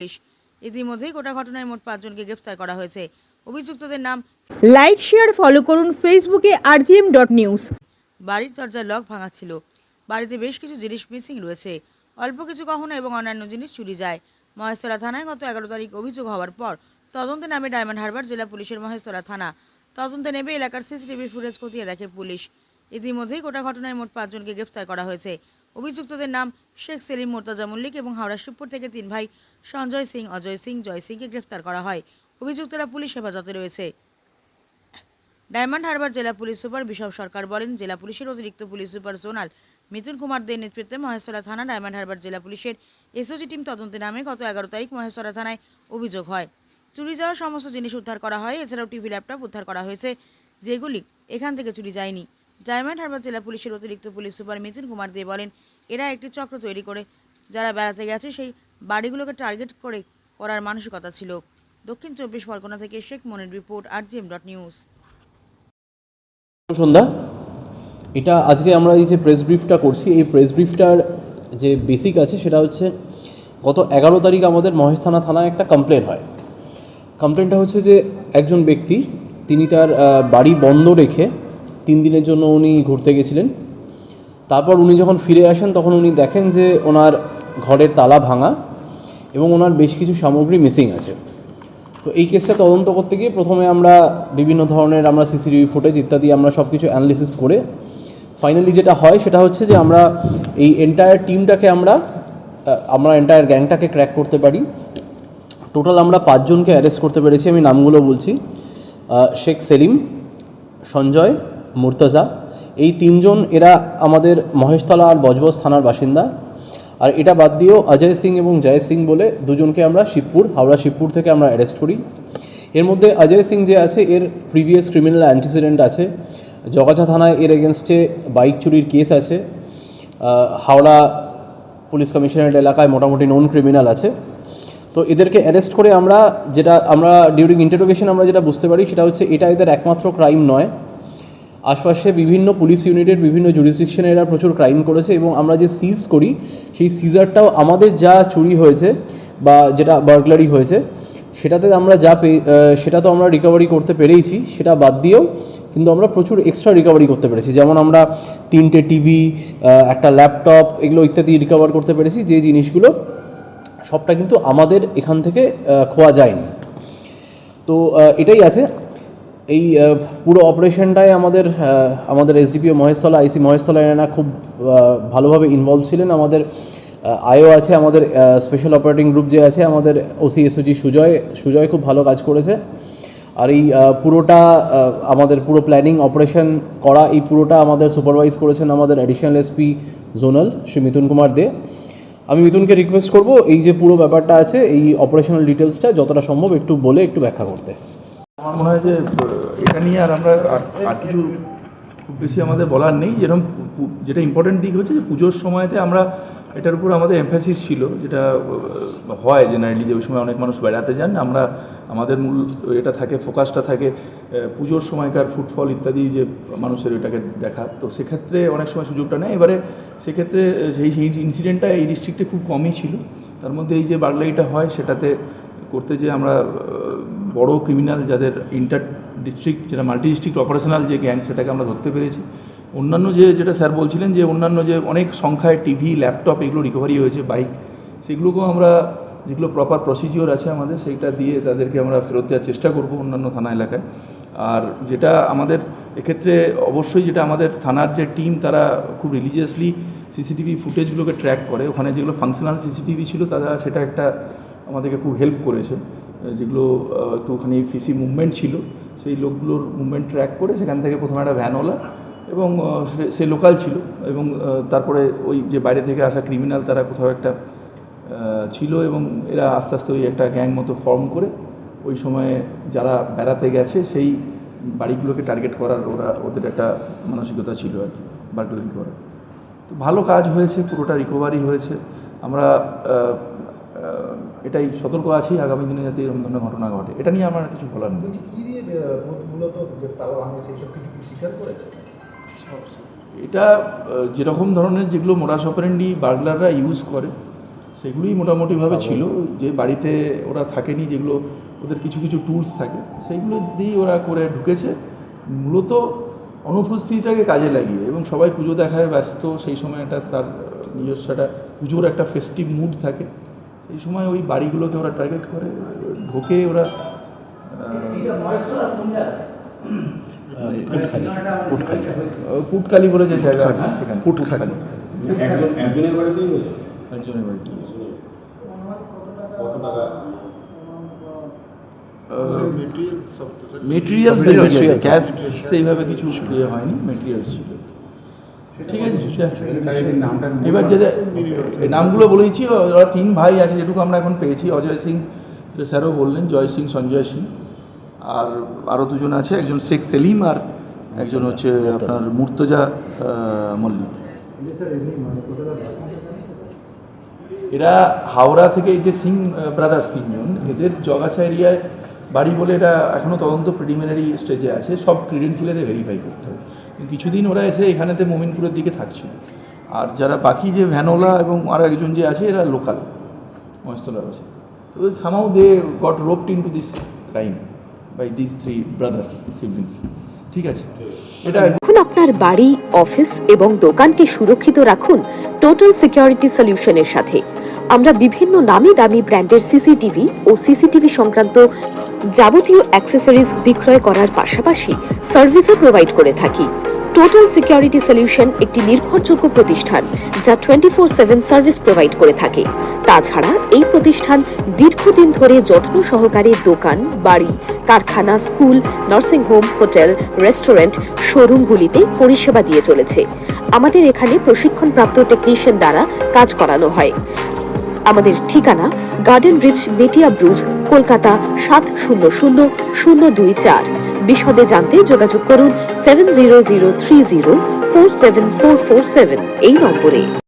Police ইতিমধ্যেই গোটা ঘটনায় মোট 5 জনকে গ্রেফতার করা হয়েছে। অভিযুক্তদের নাম লাইক শেয়ার ফলো করুন ফেসবুকে rgm.news। বাড়ির দরজার লক ভাঙা ছিল, বাড়িতে বেশ কিছু জিনিস মিসিং রয়েছে, অল্প কিছু গহনা এবং অন্যান্য জিনিস চুরি যায়। মহেশতলা থানায় গত 11 তারিখ অভিযোগ হওয়ার পর তদন্তে নামে ডায়মন্ড হারবার জেলা পুলিশের মহেশতলা থানা। তদন্তে নেমে এলাকার সিসিটিভি ফুটেজ খতিয়ে দেখে পুলিশ। ইতিমধ্যেই গোটা ঘটনায় মোট 5 জনকে গ্রেফতার করা হয়েছে। অভিযুক্তদের নাম শেখ সেলিম, মোর্তাজা মল্লিক এবং হাওড়া শিবপুর থেকে 3 ভাই সঞ্জয় সিং, অজয় সিং, জয় সিংকে গ্রেফতার করা হয়। অভিযুক্তরা পুলিশ হেফাজতে রয়েছে। ডায়মন্ড হারবার জেলা পুলিশ সুপার বিশপ সরকার বলেন, জেলা পুলিশের অতিরিক্ত পুলিশ সুপার জোনাল মিথুন কুমার দের নেতৃত্বে মহেশতলা থানা ডায়মন্ড হারবার জেলা পুলিশের এসওজি টিম তদন্তে নামে গত 11 তারিখ মহেশতলা থানায় অভিযোগ হয়। চুরি যাওয়া সমস্ত জিনিস উদ্ধার করা হয়। এছাড়াও টিভি, ল্যাপটপ উদ্ধার করা হয়েছে, যেগুলি এখান থেকে চুরি যায়নি। ডায়মন্ড হারবার জেলা পুলিশের অতিরিক্ত পুলিশ সুপার মিথুন কুমার দে বলেন, এরা একটি চক্র তৈরি করে যারা বেড়াতে গেছে সেই বাড়িগুলোকে টার্গেট করে করার মানসিকতা ছিল। দক্ষিণ 24 পরগনা থেকে শেখ মনির রিপোর্ট, rgm.news। সন্ধ্যা, এটা আজকে আমরা এই যে প্রেস ব্রিফটা করছি, এই প্রেস ব্রিফটার যে বেসিক আছে সেটা হচ্ছে গত 11 তারিখ আমাদের মহেশতলা থানায় একটা কমপ্লেন হয়। কমপ্লেনটা হচ্ছে যে একজন ব্যক্তি, তিনি তার বাড়ি বন্ধ রেখে 3 দিনের জন্য উনি ঘুরতে গেছিলেন। তারপর উনি যখন ফিরে আসেন তখন উনি দেখেন যে ওনার ঘরের তালা ভাঙা এবং ওনার বেশ কিছু সামগ্রী মিসিং আছে। তো এই কেসটা তদন্ত করতে গিয়ে প্রথমে আমরা বিভিন্ন ধরনের সিসিটিভি ফুটেজ ইত্যাদি আমরা সব কিছু অ্যানালিসিস করে ফাইনালি যেটা হয় সেটা হচ্ছে যে আমরা এই এন্টায়ার টিমটাকে আমরা এন্টায়ার গ্যাংটাকে ক্র্যাক করতে পারি। টোটাল আমরা 5 জনকে অ্যারেস্ট করতে পেরেছি। আমি নামগুলো বলছি, শেখ সেলিম, সঞ্জয়, মুর্তজা, এই 3 জন এরা আমাদের মহেশতলা আর বজবজ থানার বাসিন্দা। আর এটা বাদ দিয়েও অজয় সিং এবং জয় সিং বলে 2 জনকে আমরা হাওড়া শিবপুর থেকে আমরা অ্যারেস্ট করি। এর মধ্যে অজয় সিং যে আছে এর প্রিভিয়াস ক্রিমিনাল অ্যান্টিসিডেন্ট আছে, জগাছা থানায় এর এগেনস্টে বাইক চুরির কেস আছে, হাওড়া পুলিশ কমিশনারেট এলাকায় মোটামুটি নন ক্রিমিনাল আছে। তো এদেরকে অ্যারেস্ট করে আমরা ডিউরিং ইন্টারোগেশন আমরা যেটা বুঝতে পারি সেটা হচ্ছে এটা এদের একমাত্র ক্রাইম নয়, আশপাশে বিভিন্ন পুলিশ ইউনিটের বিভিন্ন জুরিসডিকশনে এরা প্রচুর ক্রাইম করেছে। এবং আমরা যে সিজ করি সেই সিজারটাও আমাদের যা চুরি হয়েছে বা যেটা বার্গলারি হয়েছে সেটাতে আমরা সেটা তো আমরা রিকভারি করতে পেরেইছি, সেটা বাদ দিয়েও কিন্তু আমরা প্রচুর এক্সট্রা রিকভারি করতে পেরেছি। যেমন আমরা 3টে টিভি, একটা ল্যাপটপ, এগুলো ইত্যাদি রিকভার করতে পেরেছি, যে জিনিসগুলো সবটা কিন্তু আমাদের এখান থেকে খোয়া যায়নি। তো এটাই আছে। এই পুরো অপারেশনটায় আমাদের এসডিপিও মহেশতলা, আইসি মহেশতলা এরা খুব ভালোভাবে ইনভলভ ছিলেন। আমাদের আইও আছে, আমাদের স্পেশাল অপারেটিং গ্রুপ যে আছে, আমাদের ওসি এসওজি সুজয় খুব ভালো কাজ করেছে। আর এই পুরোটা আমাদের পুরো প্ল্যানিং অপারেশন করা, এই পুরোটা আমাদের সুপারভাইজ করেছেন আমাদের অ্যাডিশনাল এসপি জোনাল শ্রী মিথুন কুমার দে। আমি মিথুনকে রিকোয়েস্ট করব এই যে পুরো ব্যাপারটা আছে, এই অপারেশনাল ডিটেলসটা যতটা সম্ভব একটু ব্যাখ্যা করতে। আমার মনে হয় যে এটা নিয়ে আর আমরা আর কিছু খুব বেশি আমাদের বলার নেই। যেটা ইম্পর্টেন্ট দিক হচ্ছে যে পুজোর সময়তে আমরা এটার উপর আমাদের এমফ্যাসিস ছিল, যেটা হয় জেনারেলি যে ওই সময় অনেক মানুষ বেড়াতে যান, আমাদের মূল এটা থাকে, ফোকাসটা থাকে পুজোর সময়কার ফুটফল ইত্যাদি, যে মানুষের ওইটাকে দেখা। তো সেক্ষেত্রে অনেক সময় সুযোগটা নেয়। এবারে সেক্ষেত্রে সেই ইনসিডেন্টটা এই ডিস্ট্রিক্টে খুব কমই ছিল। তার মধ্যে এই যে বার্গলারিটা হয় সেটাতে করতে যে আমরা বড় ক্রিমিনাল যাদের ইন্টার ডিস্ট্রিক্ট, যেটা মাল্টি ডিস্ট্রিক্ট অপারেশনাল যে গ্যাং, সেটাকে আমরা ধরতে পেরেছি। অন্যান্য যেটা স্যার বলছিলেন যে অন্যান্য যে অনেক সংখ্যায় টিভি, ল্যাপটপ এগুলো রিকভারি হয়েছে, বাইক, সেগুলোকেও আমরা, যেগুলো প্রপার প্রসিজিওর আছে আমাদের, সেইটা দিয়ে তাদেরকে আমরা ফেরত দেওয়ার চেষ্টা করব অন্যান্য থানা এলাকায়। আর যেটা আমাদের এক্ষেত্রে অবশ্যই যেটা আমাদের থানার যে টিম, তারা খুব রিলিজিয়াসলি সিসিটিভি ফুটেজগুলোকে ট্র্যাক করে। ওখানে যেগুলো ফাংশনাল সিসিটিভি ছিল তারা সেটা একটা আমাদেরকে খুব হেল্প করেছে। যেগুলো একটুখানি ফিসি মুভমেন্ট ছিল, সেই লোকগুলোর মুভমেন্ট ট্র্যাক করে সেখান থেকে প্রথমে একটা ভ্যানওয়ালা এবং সে লোকাল ছিল, এবং তারপরে ওই যে বাইরে থেকে আসা ক্রিমিনাল তারা কোথাও একটা ছিল, এবং এরা আস্তে আস্তে ওই একটা গ্যাং মতো ফর্ম করে ওই সময়ে যারা বেড়াতে গেছে সেই বাড়িগুলোকে টার্গেট করার ওদের একটা মানসিকতা ছিল আর কি, বার্গলারি করার। তো ভালো কাজ হয়েছে, পুরোটা রিকভারি হয়েছে। আমরা এটাই সতর্ক আছি আগামী দিনে যাতে এরকম ধরনের ঘটনা ঘটে। এটা নিয়ে আমার কিছু বলার নেই। এটা যেরকম ধরনের যেগুলো মোডাস অপারেন্ডি বার্গলাররা ইউজ করে, সেগুলোই মোটামুটিভাবে ছিল। যে বাড়িতে ওরা থাকেনি, যেগুলো ওদের কিছু কিছু টুলস থাকে, সেইগুলো দিয়েই ওরা করে ঢুকেছে, মূলত অনুপস্থিতিটাকে কাজে লাগিয়ে। এবং সবাই পুজো দেখায় ব্যস্ত, সেই সময় একটা তার নিজস্ব একটা পুজোর একটা ফেস্টিভ মুড থাকে, সেই সময় ওই বাড়িগুলোকে ওরা টার্গেট করে ঢোকে। ওরা পুটকালি বলে যে জায়গা আছে সেখানে পুটকালি একজনের বাড়িতেই হয়েছে। একজনের বাড়িতে। কত টাকা? মেটেরিয়ালস গ্যাস সেইভাবে কিছু ইয়ে হয়নি, মেটেরিয়ালস ছিল। ঠিক আছে, এবার যে নামগুলো বলেছি, ওরা 3 ভাই আছে যেটুকু আমরা এখন পেয়েছি। অজয় সিং স্যারও বললেন, জয় সিং, সঞ্জয় সিং, আর আরও 2 জন আছে, একজন শেখ সেলিম আর একজন হচ্ছে আপনার মুর্তজা মল্লিক। এরা হাওড়া থেকে এই যে সিং ব্রাদার্স 3 জন, এদের জগাছা এরিয়ায় বাড়ি বলে এটা এখনও তদন্ত প্রিলিমিনারি স্টেজে আছে, সব ক্রিডেন্সিয়ালে ভেরিফাই করতে হবে। কিছুদিন ওরা এসে এখানেতে মোমিনপুরের দিকে থাকছিল। আর যারা বাকি যে ভ্যানোলা এবং আর একজন যে আছে, এরা লোকাল মহেশতলার আছে। তো somehow they got roped into this crime by this 3 brothers siblings. ঠিক আছে, এটা এখন আপনার বাড়ি, অফিস এবং দোকানকে সুরক্ষিত রাখুন টোটাল সিকিউরিটি সলিউশনের সাথে। আমরা বিভিন্ন নামি দামি ব্র্যান্ডের সিসিটিভি ও সিসিটিভি সংক্রান্ত যাবতীয় অ্যাক্সেসরিজ বিক্রয় করার পাশাপাশি সার্ভিসও প্রোভাইড করে থাকি। টোটাল সিকিউরিটি সলিউশন একটি নির্ভরযোগ্য প্রতিষ্ঠান যা 24/7 সার্ভিস প্রোভাইড করে থাকে। তাছাড়া এই প্রতিষ্ঠান দীর্ঘদিন ধরে যত্ন সহকারে দোকান, বাড়ি, কারখানা, school, nursing home, hotel, restaurant, শোরুমগুলিতে পরিষেবা দিয়ে চলেছে। আমাদের এখানে প্রশিক্ষণপ্রাপ্ত টেকনিশিয়ান দ্বারা কাজ করানো হয়। আমাদের ঠিকানা গার্ডেন রিচ, মেটিয়া ব্রুজ, কলকাতা 700024। বিশদে জানতে যোগাযোগ করুন 7003047447 এই নম্বরে।